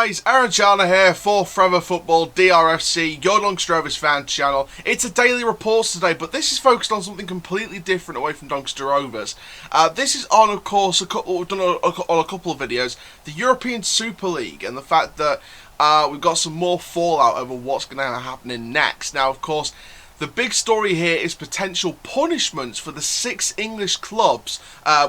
guys, Aaron Chandler here for Forever Football DRFC, your Doncaster Rovers fan channel. It's a daily reports today, but this is focused on something completely different away from Doncaster Rovers. This is on, of course, we've done on a couple of videos, the European Super League, and the fact that we've got some more fallout over what's going to happen next. Now, of course, the big story here is potential punishments for the 6 English clubs.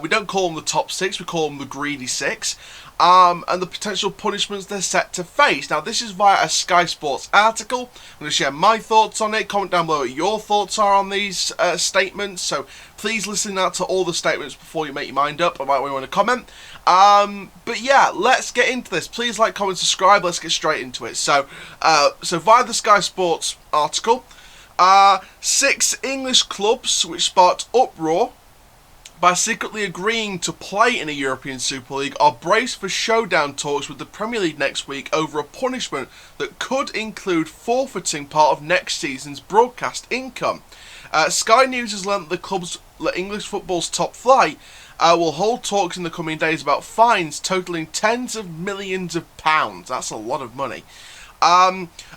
We don't call them the top 6, we call them the greedy 6. And the potential punishments they're set to face. Now, this is via a Sky Sports article. I'm going to share my thoughts on it. Comment down below what your thoughts are on these statements. So please listen out to all the statements before you make your mind up about what you want to comment. But yeah, let's get into this. Please like, comment, subscribe. Let's get straight into it. So via the Sky Sports article, 6 English clubs which sparked uproar by secretly agreeing to play in a European Super League are braced for showdown talks with the Premier League next week over a punishment that could include forfeiting part of next season's broadcast income. Sky News has learnt that the club's English football's top flight will hold talks in the coming days about fines totalling tens of millions of pounds. That's a lot of money.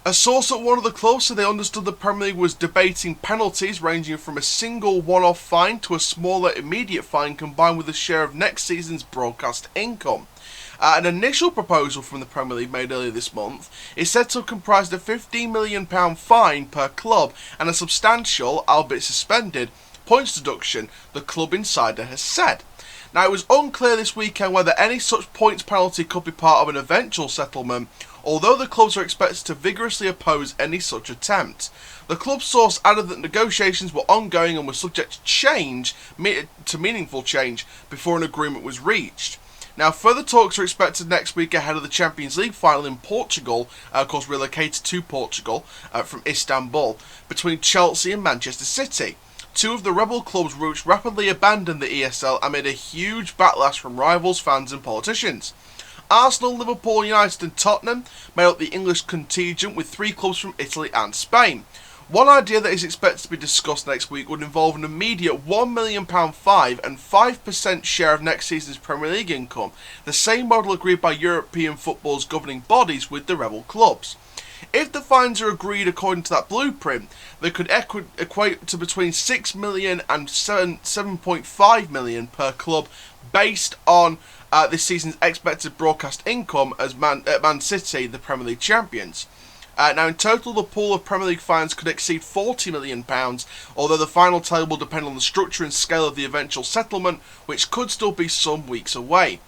A source at one of the clubs said they understood the Premier League was debating penalties ranging from a single one-off fine to a smaller immediate fine combined with a share of next season's broadcast income. An initial proposal from the Premier League made earlier this month is said to have comprised a £15 million fine per club and a substantial, albeit suspended, points deduction, the club insider has said. Now, it was unclear this weekend whether any such points penalty could be part of an eventual settlement, although the clubs are expected to vigorously oppose any such attempt. The club source added that negotiations were ongoing and were subject to meaningful change before an agreement was reached. Now, further talks are expected next week ahead of the Champions League final in Portugal, of course relocated to Portugal from Istanbul, between Chelsea and Manchester City. 2 of the rebel clubs which rapidly abandoned the ESL amid a huge backlash from rivals, fans and politicians. Arsenal, Liverpool, United and Tottenham made up the English contingent with 3 clubs from Italy and Spain. One idea that is expected to be discussed next week would involve an immediate £1 million fine and 5% share of next season's Premier League income, the same model agreed by European football's governing bodies with the rebel clubs. If the fines are agreed according to that blueprint, they could equate to between £6 million and £7.5 million per club based on this season's expected broadcast income as Man City, the Premier League champions. Now, in total, the pool of Premier League fines could exceed £40 million, although the final tally will depend on the structure and scale of the eventual settlement, which could still be some weeks away.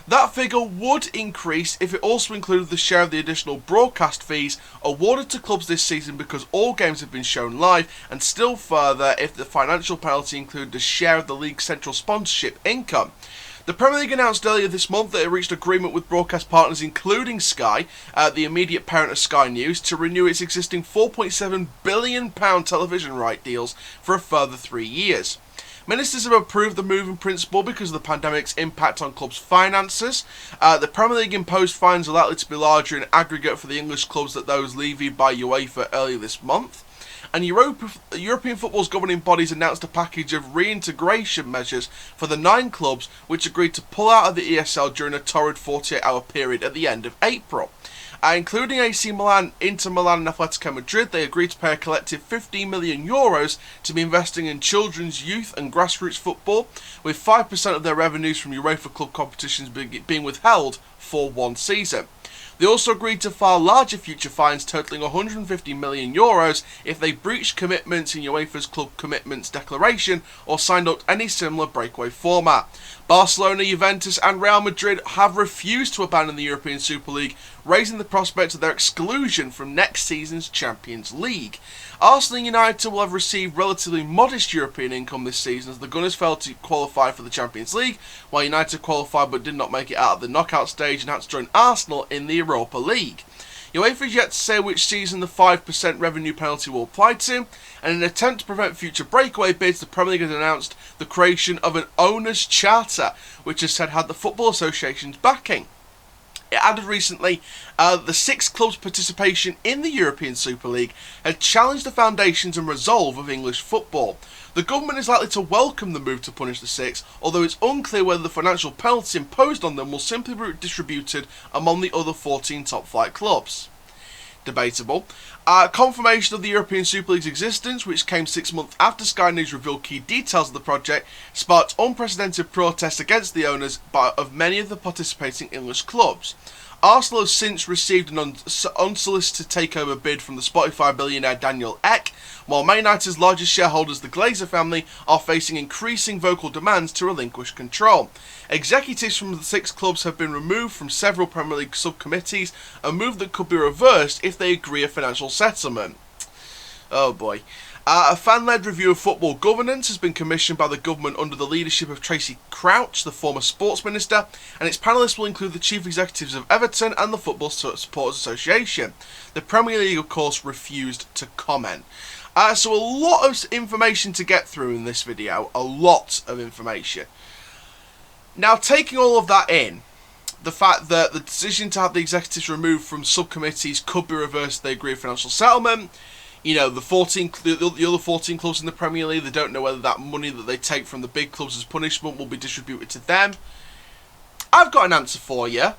That figure would increase if it also included the share of the additional broadcast fees awarded to clubs this season because all games have been shown live, and still further if the financial penalty included a share of the league's central sponsorship income. The Premier League announced earlier this month that it reached agreement with broadcast partners including Sky, the immediate parent of Sky News, to renew its existing £4.7 billion television right deals for a further 3 years. Ministers have approved the move in principle because of the pandemic's impact on clubs' finances. The Premier League imposed fines are likely to be larger in aggregate for the English clubs than those levied by UEFA earlier this month. And European football's governing bodies announced a package of reintegration measures for the 9 clubs which agreed to pull out of the ESL during a torrid 48-hour period at the end of April. Including AC Milan, Inter Milan and Atletico Madrid, they agreed to pay a collective €15 million to be investing in children's, youth and grassroots football, with 5% of their revenues from UEFA club competitions being withheld for 1 season. They also agreed to file larger future fines totaling €150 million if they breached commitments in UEFA's Club Commitments Declaration or signed up to any similar breakaway format. Barcelona, Juventus and Real Madrid have refused to abandon the European Super League, raising the prospect of their exclusion from next season's Champions League. Arsenal and United will have received relatively modest European income this season as the Gunners failed to qualify for the Champions League, while United qualified but did not make it out of the knockout stage and had to join Arsenal in the Europa League. UEFA is yet to say which season the 5% revenue penalty will apply to, and in an attempt to prevent future breakaway bids, the Premier League has announced the creation of an owners' charter, which has said had the Football Association's backing. It added recently the 6 clubs' participation in the European Super League had challenged the foundations and resolve of English football. The government is likely to welcome the move to punish the 6, although it's unclear whether the financial penalties imposed on them will simply be distributed among the other 14 top-flight clubs. Debatable. Confirmation of the European Super League's existence, which came 6 months after Sky News revealed key details of the project, sparked unprecedented protests against the owners of many of the participating English clubs. Arsenal has since received an unsolicited takeover bid from the Spotify billionaire Daniel Ek, while Man United's largest shareholders, the Glazer family, are facing increasing vocal demands to relinquish control. Executives from the 6 clubs have been removed from several Premier League subcommittees, a move that could be reversed if they agree a financial settlement. Oh boy. A fan-led review of football governance has been commissioned by the government under the leadership of Tracy Crouch, the former sports minister, and its panellists will include the chief executives of Everton and the Football Supporters Association. The Premier League, of course, refused to comment. So a lot of information to get through in this video, a lot of information. Now, taking all of that in, the fact that the decision to have the executives removed from subcommittees could be reversed if they agree a financial settlement. You know, the other 14 clubs in the Premier League, they don't know whether that money that they take from the big clubs as punishment will be distributed to them. I've got an answer for you.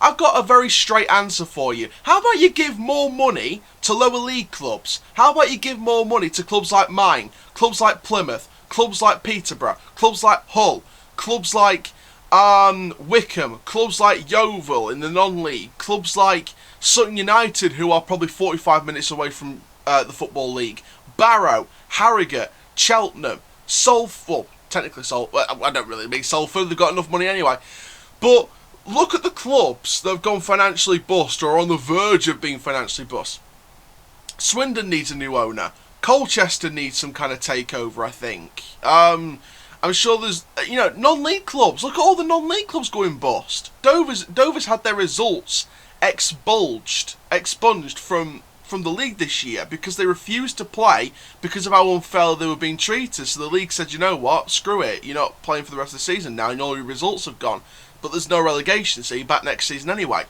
I've got a very straight answer for you. How about you give more money to lower league clubs? How about you give more money to clubs like mine, clubs like Plymouth, clubs like Peterborough, clubs like Hull, clubs like Wickham, clubs like Yeovil in the non-league, clubs like Sutton United, who are probably 45 minutes away from the Football League, Barrow, Harrogate, Cheltenham, Salford, technically Salford, I don't really mean Salford, they've got enough money anyway, but look at the clubs that have gone financially bust or are on the verge of being financially bust. Swindon needs a new owner, Colchester needs some kind of takeover, I think. I'm sure there's, you know, non-league clubs. Look at all the non-league clubs going bust. Dover's had their results expunged from the league this year because they refused to play because of how unfair they were being treated. So the league said, you know what, screw it. You're not playing for the rest of the season now and all your results have gone. But there's no relegation, so you're back next season anyway.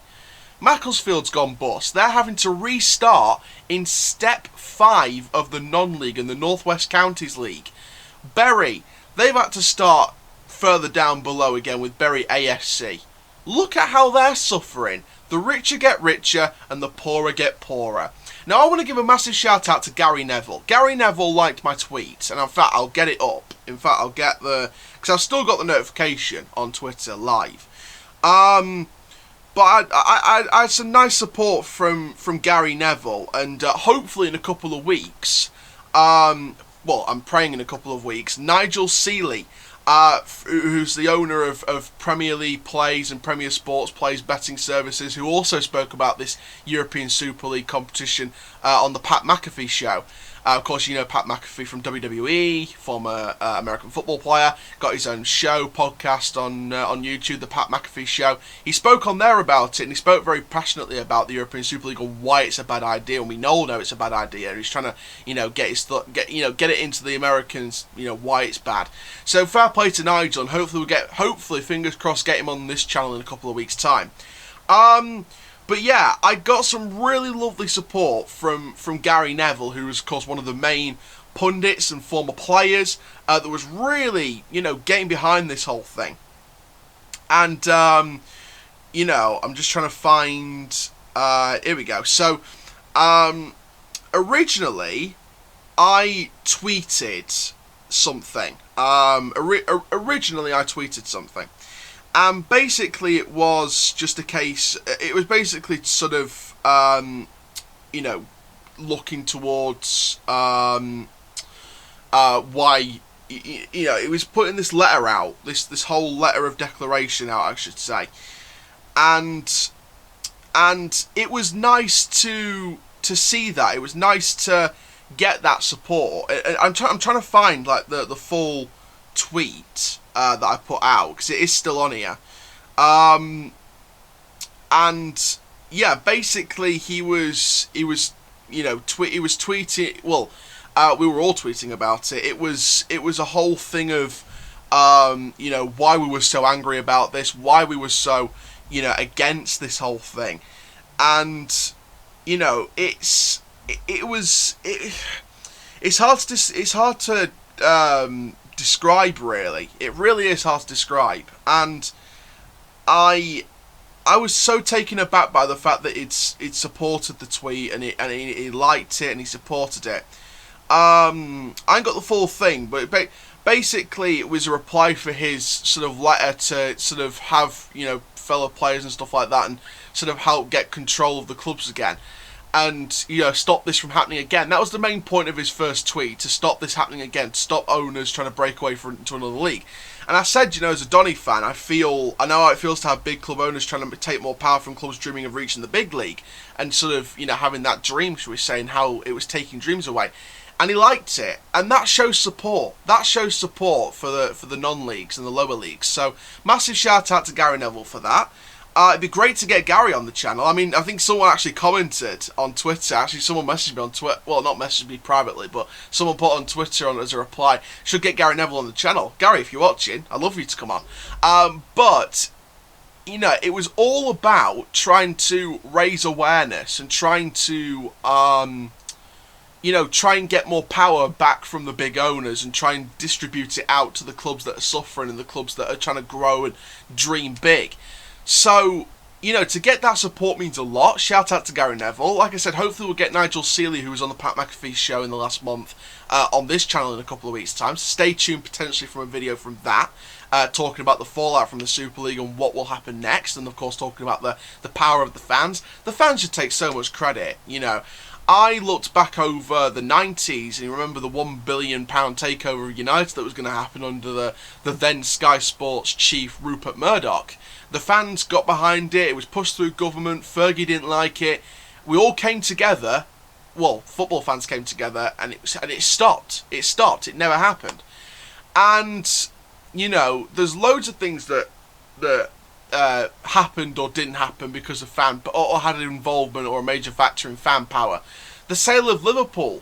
Macclesfield's gone bust. They're having to restart in step 5 of the non-league in the North West Counties League. Bury, they've had to start further down below again with Bury ASC. Look at how they're suffering. The richer get richer and the poorer get poorer. Now I want to give a massive shout out to Gary Neville. Gary Neville liked my tweet, and in fact I'll get it up. In fact I'll get the, because I've still got the notification on Twitter live. But I had some nice support from Gary Neville, and hopefully in a couple of weeks, well, I'm praying in a couple of weeks, Nigel Seeley, who's the owner of Premier League Plays and Premier Sports Plays betting services, who also spoke about this European Super League competition on the Pat McAfee show. Of course, you know Pat McAfee from WWE, former American football player, got his own show, podcast on YouTube, the Pat McAfee Show. He spoke on there about it, and he spoke very passionately about the European Super League and why it's a bad idea, and we all know it's a bad idea. And he's trying to, you know, get it into the Americans, you know, why it's bad. So fair play to Nigel, and hopefully, fingers crossed, get him on this channel in a couple of weeks' time. But yeah, I got some really lovely support from Gary Neville, who was, of course, one of the main pundits and former players that was really, you know, getting behind this whole thing. And, you know, I'm just trying to find... here we go. So, originally, I tweeted something. Originally, I tweeted something. And basically it was just a case, it was basically sort of, you know, looking towards why, you know, it was putting this letter out, this whole letter of declaration out, I should say. And it was nice to see that, it was nice to get that support. I'm trying to find, like, the full tweet that I put out, because it is still on here, and yeah, basically he was you know, he was tweeting, well, we were all tweeting about it. It was a whole thing of you know, why we were so angry about this, why we were so, against this whole thing. And, it's hard to describe, really. It really is hard to describe. And I was so taken aback by the fact that it supported the tweet, and he liked it and he supported it. I ain't got the full thing, but basically it was a reply for his sort of letter to sort of have, fellow players and stuff like that, and sort of help get control of the clubs again, and stop this from happening again. That was the main point of his first tweet, to stop this happening again, to stop owners trying to break away to another league. And I said, as a Donny fan, I know how it feels to have big club owners trying to take more power from clubs dreaming of reaching the big league, and sort of having that dream, shall we say, and how it was taking dreams away. And he liked it, and that shows support. That shows support for the non-leagues and the lower leagues. So massive shout out to Gary Neville for that. It'd be great to get Gary on the channel. I mean, I think someone actually commented on Twitter. Actually, someone messaged me on Twitter. Well, not messaged me privately, but someone put on Twitter as a reply, should get Gary Neville on the channel. Gary, if you're watching, I'd love you to come on. But it was all about trying to raise awareness and trying to try and get more power back from the big owners, and try and distribute it out to the clubs that are suffering and the clubs that are trying to grow and dream big. So, to get that support means a lot. Shout out to Gary Neville. Like I said, hopefully we'll get Nigel Seeley, who was on the Pat McAfee show in the last month, on this channel in a couple of weeks' time. So stay tuned potentially from a video from that, talking about the fallout from the Super League and what will happen next, and of course talking about the power of the fans. The fans should take so much credit, I looked back over the 90s, and you remember the £1 billion takeover of United that was going to happen under the then Sky Sports chief Rupert Murdoch. The fans got behind it, it was pushed through government, Fergie didn't like it. We all came together, well, football fans came together, and it stopped. It stopped, it never happened. And, there's loads of things that happened or didn't happen because of or had an involvement or a major factor in fan power. The sale of Liverpool,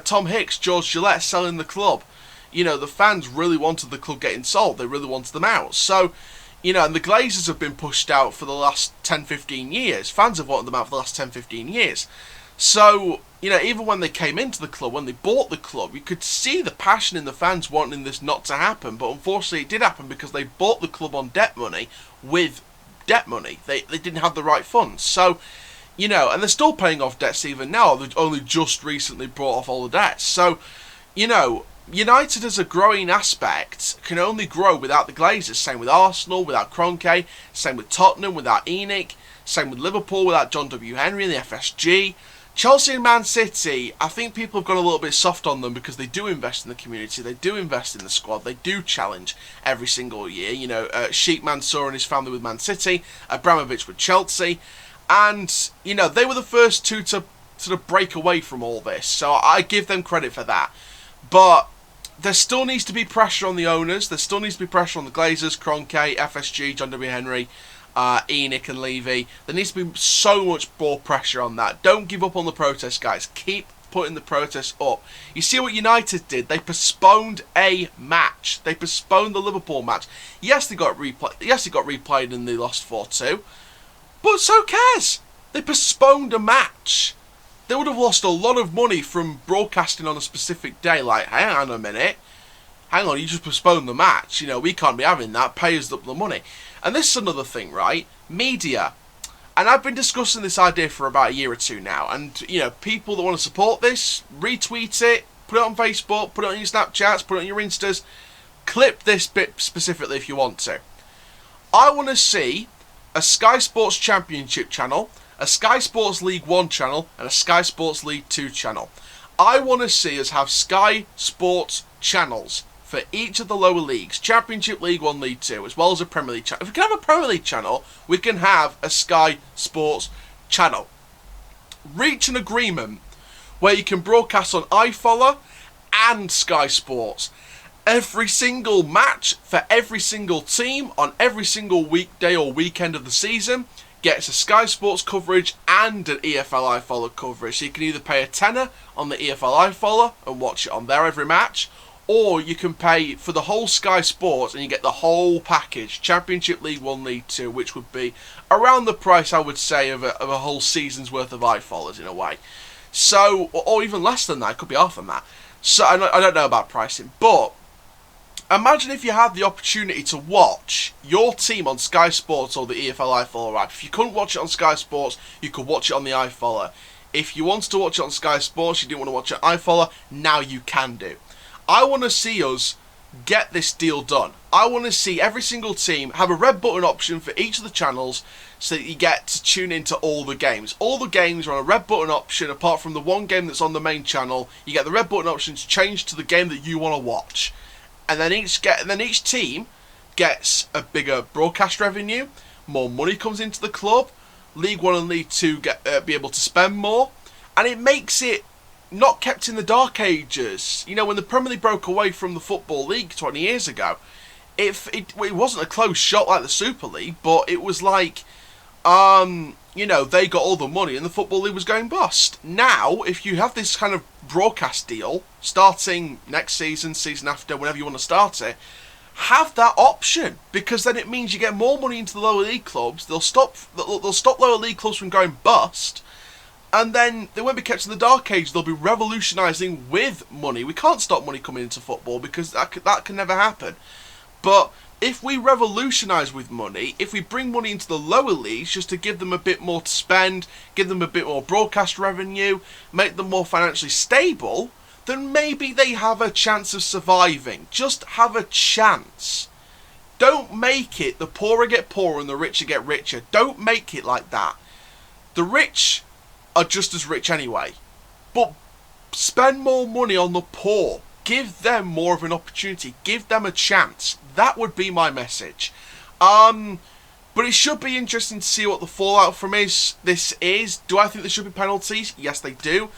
Tom Hicks, George Gillette selling the club. The fans really wanted the club getting sold. They really wanted them out. So, and the Glazers have been pushed out for the last 10-15 years. Fans have wanted them out for the last 10-15 years. So, even when they came into the club, when they bought the club, you could see the passion in the fans wanting this not to happen. But unfortunately it did happen because they bought the club on debt money with debt money. They didn't have the right funds. So, and they're still paying off debts even now. They've only just recently brought off all the debts. So, United as a growing aspect can only grow without the Glazers. Same with Arsenal, without Kroenke. Same with Tottenham, without ENIC. Same with Liverpool, without John W. Henry and the FSG. Chelsea and Man City, I think people have gone a little bit soft on them because they do invest in the community, they do invest in the squad, they do challenge every single year. Sheikh Mansour and his family with Man City, Abramovich with Chelsea, and, they were the first two to sort of break away from all this, so I give them credit for that. But there still needs to be pressure on the owners, there still needs to be pressure on the Glazers, Kroenke, FSG, John W. Henry, ENIC and Levy. There needs to be so much more pressure on that. Don't give up on the protest, guys. Keep putting the protest up. You see what United did? They postponed a match. They postponed the Liverpool match. Yes, it got replayed and they lost 4-2. But so cares? They postponed a match. They would have lost a lot of money from broadcasting on a specific day. Like, hang on a minute. Hang on, you just postponed the match. We can't be having that. Pay us up the money. And this is another thing, right? Media. And I've been discussing this idea for about a year or two now. And, people that want to support this, retweet it, put it on Facebook, put it on your Snapchats, put it on your Instas. Clip this bit specifically if you want to. I want to see a Sky Sports Championship channel, a Sky Sports League 1 channel, and a Sky Sports League 2 channel. I want to see us have Sky Sports channels for each of the lower leagues, Championship, League 1, League 2, as well as a Premier League channel. If we can have a Premier League channel, we can have a Sky Sports channel. Reach an agreement where you can broadcast on iFollow and Sky Sports. Every single match for every single team on every single weekday or weekend of the season gets a Sky Sports coverage and an EFL iFollow coverage. So you can either pay a tenner on the EFL iFollow and watch it on there every match, or you can pay for the whole Sky Sports and you get the whole package, Championship, League 1, League 2, which would be around the price, I would say, of a whole season's worth of iFollowers in a way. So, or even less than that, it could be half than that. So, I don't know about pricing, but imagine if you had the opportunity to watch your team on Sky Sports or the EFL iFollower app. If you couldn't watch it on Sky Sports, you could watch it on the iFollower. If you wanted to watch it on Sky Sports, you didn't want to watch it on iFollower, now you can do. I want to see us get this deal done. I want to see every single team have a red button option for each of the channels so that you get to tune into all the games. All the games are on a red button option apart from the one game that's on the main channel. You get the red button option to change to the game that you want to watch. And then each team gets a bigger broadcast revenue, more money comes into the club, League 1 and League 2 be able to spend more, and it makes it not kept in the dark ages. You know, when the Premier League broke away from the Football League 20 years ago, it wasn't a close shot like the Super League, but it was like, you know, they got all the money and the Football League was going bust. Now, if you have this kind of broadcast deal, starting next season, season after, whenever you want to start it, have that option, because then it means you get more money into the lower league clubs. They'll stop lower league clubs from going bust, and then they won't be kept in the dark age. They'll be revolutionising with money. We can't stop money coming into football because that can never happen. But if we revolutionise with money, if we bring money into the lower leagues just to give them a bit more to spend, give them a bit more broadcast revenue, make them more financially stable, then maybe they have a chance of surviving. Just have a chance. Don't make it the poorer get poorer and the richer get richer. Don't make it like that. The rich are just as rich anyway. But spend more money on the poor. Give them more of an opportunity. Give them a chance. That would be my message. But it should be interesting to see what the fallout from this is. Do I think there should be penalties? Yes, they do.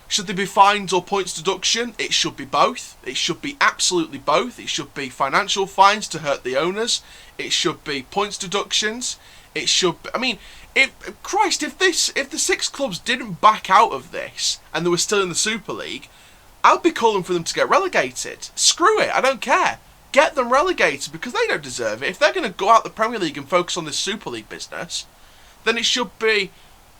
Should there be fines or points deduction? It should be both. It should be absolutely both. It should be financial fines to hurt the owners. It should be points deductions. It should be, I mean, if the 6 clubs didn't back out of this and they were still in the Super League, I'd be calling for them to get relegated. Screw it, I don't care. Get them relegated because they don't deserve it. If they're going to go out the Premier League and focus on this Super League business, then it should be,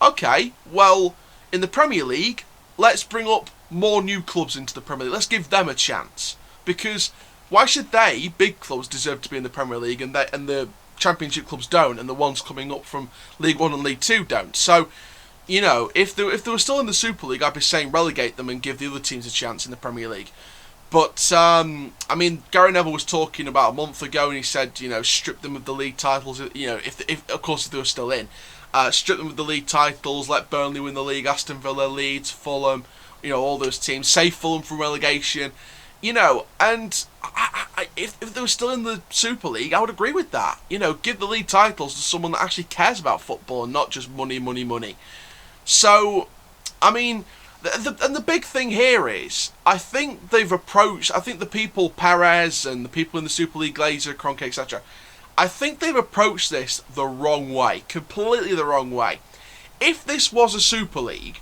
okay, well, in the Premier League, let's bring up more new clubs into the Premier League. Let's give them a chance. Because why should they, big clubs, deserve to be in the Premier League and the Championship clubs don't, and the ones coming up from League 1 and League 2 don't? So, you know, if they were still in the Super League, I'd be saying relegate them and give the other teams a chance in the Premier League. But, I mean, Gary Neville was talking about a month ago and he said, you know, strip them of the league titles, you know, if of course if they were still in. Strip them of the league titles, let Burnley win the league, Aston Villa, Leeds, Fulham, you know, all those teams, save Fulham from relegation, you know, and if they were still in the Super League, I would agree with that. You know, give the league titles to someone that actually cares about football and not just money, money, money. So, I mean, the big thing here is, I think the people, Perez and the people in the Super League, Glazer, Kroenke, etc., I think they've approached this the wrong way, completely the wrong way. If this was a Super League,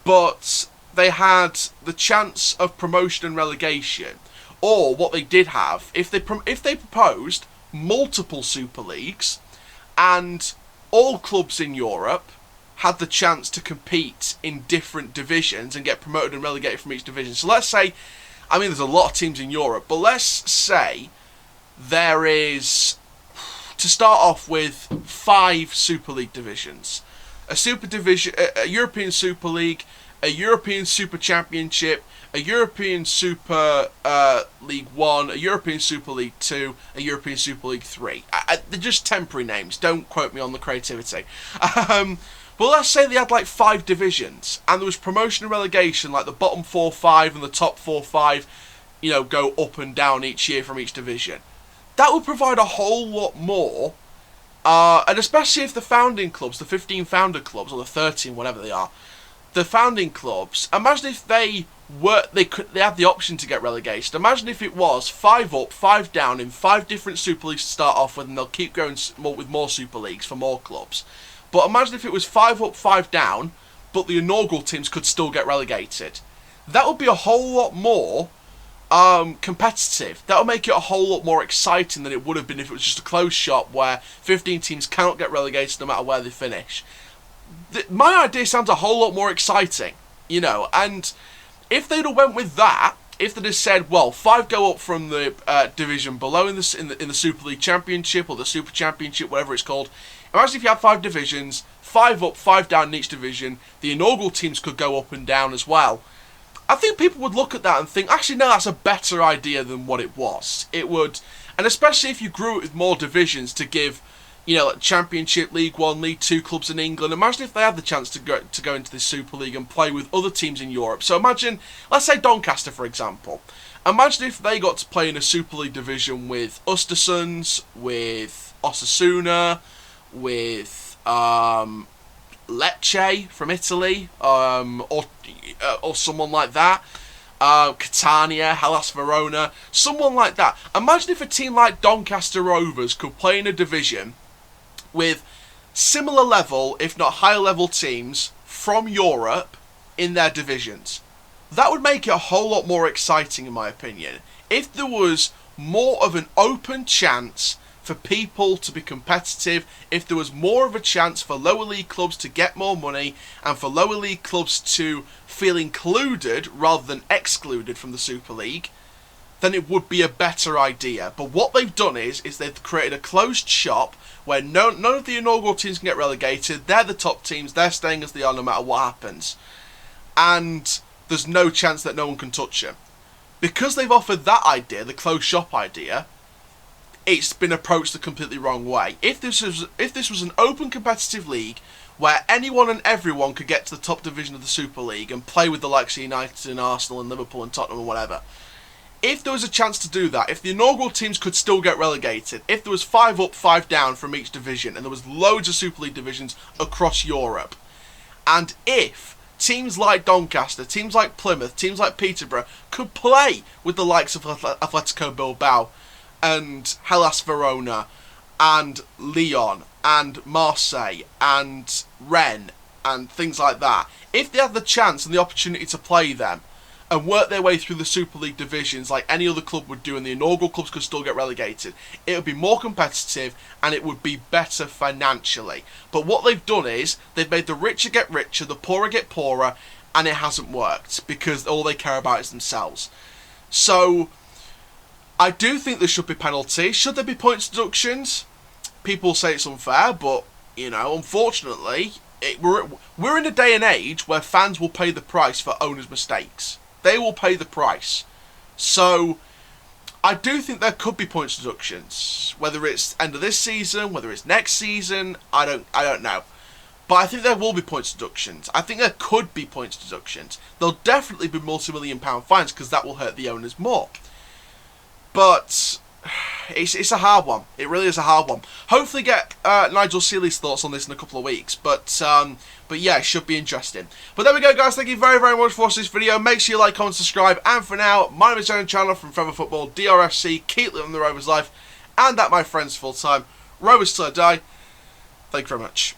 but they had the chance of promotion and relegation, or what they did have, if they proposed multiple Super Leagues, and all clubs in Europe had the chance to compete in different divisions and get promoted and relegated from each division. So let's say, I mean, there's a lot of teams in Europe, but let's say there is, to start off with, 5 Super League divisions. A Super Division, a European Super League, a European Super Championship, a European Super League 1, a European Super League 2, a European Super League 3. They're just temporary names, don't quote me on the creativity. But let's say they had like 5 divisions, and there was promotion and relegation, like the bottom 4-5 and the top 4-5, you know, go up and down each year from each division. That would provide a whole lot more, and especially if the founding clubs, the 15 founder clubs, or the 13, whatever they are, the founding clubs, imagine if they had the option to get relegated. Imagine if it was 5 up, 5 down in 5 different Super Leagues to start off with, and they'll keep going with more Super Leagues for more clubs. But imagine if it was 5 up, 5 down, but the inaugural teams could still get relegated. That would be a whole lot more competitive. That'll make it a whole lot more exciting than it would have been if it was just a closed shop where 15 teams cannot get relegated no matter where they finish. My idea sounds a whole lot more exciting, you know, and if they'd have went with that, if they'd have said, well, 5 go up from the division below in the Super League Championship or the Super Championship, whatever it's called. Imagine if you had 5 divisions, 5 up, 5 down in each division. The inaugural teams could go up and down as well. I think people would look at that and think, actually, no, that's a better idea than what it was. It would, and especially if you grew it with more divisions to give, you know, like Championship, League One, League Two clubs in England. Imagine if they had the chance to go into the Super League and play with other teams in Europe. So imagine, let's say Doncaster, for example. Imagine if they got to play in a Super League division with Östersunds, with Osasuna, with Lecce from Italy, or someone like that. Catania, Hellas Verona, someone like that. Imagine if a team like Doncaster Rovers could play in a division with similar level, if not higher level teams from Europe in their divisions. That would make it a whole lot more exciting in my opinion. If there was more of an open chance for people to be competitive, if there was more of a chance for lower league clubs to get more money and for lower league clubs to feel included rather than excluded from the Super League, then it would be a better idea. But what they've done is they've created a closed shop where none of the inaugural teams can get relegated. They're the top teams. They're staying as they are no matter what happens. And there's no chance that no one can touch them. Because they've offered that idea, the closed shop idea, it's been approached the completely wrong way. If this was an open competitive league where anyone and everyone could get to the top division of the Super League and play with the likes of United and Arsenal and Liverpool and Tottenham and whatever, if there was a chance to do that, if the inaugural teams could still get relegated, if there was 5 up, 5 down from each division, and there was loads of Super League divisions across Europe, and if teams like Doncaster, teams like Plymouth, teams like Peterborough could play with the likes of Atletico Bilbao and Hellas Verona and Lyon and Marseille and Rennes and things like that, if they had the chance and the opportunity to play them and work their way through the Super League divisions like any other club would do, and the inaugural clubs could still get relegated, it would be more competitive and it would be better financially. But what they've done is they've made the richer get richer, the poorer get poorer, and it hasn't worked because all they care about is themselves. So I do think there should be penalties. Should there be points deductions? People say it's unfair, but, you know, unfortunately, we're in a day and age where fans will pay the price for owners' mistakes. They will pay the price. So I do think there could be points deductions. Whether it's end of this season, whether it's next season, I don't know. But I think there will be points deductions. I think there could be points deductions. There'll definitely be multi-million-pound fines because that will hurt the owners more. But it's a hard one. It really is a hard one. Hopefully get Nigel Seeley's thoughts on this in a couple of weeks. But yeah, it should be interesting. But there we go, guys. Thank you very, very much for watching this video. Make sure you like, comment, subscribe. And for now, my name is Aaron Chandler from Forever Football, DRFC. Keep living the Rovers life. And that, my friends, full time. Rovers till I die. Thank you very much.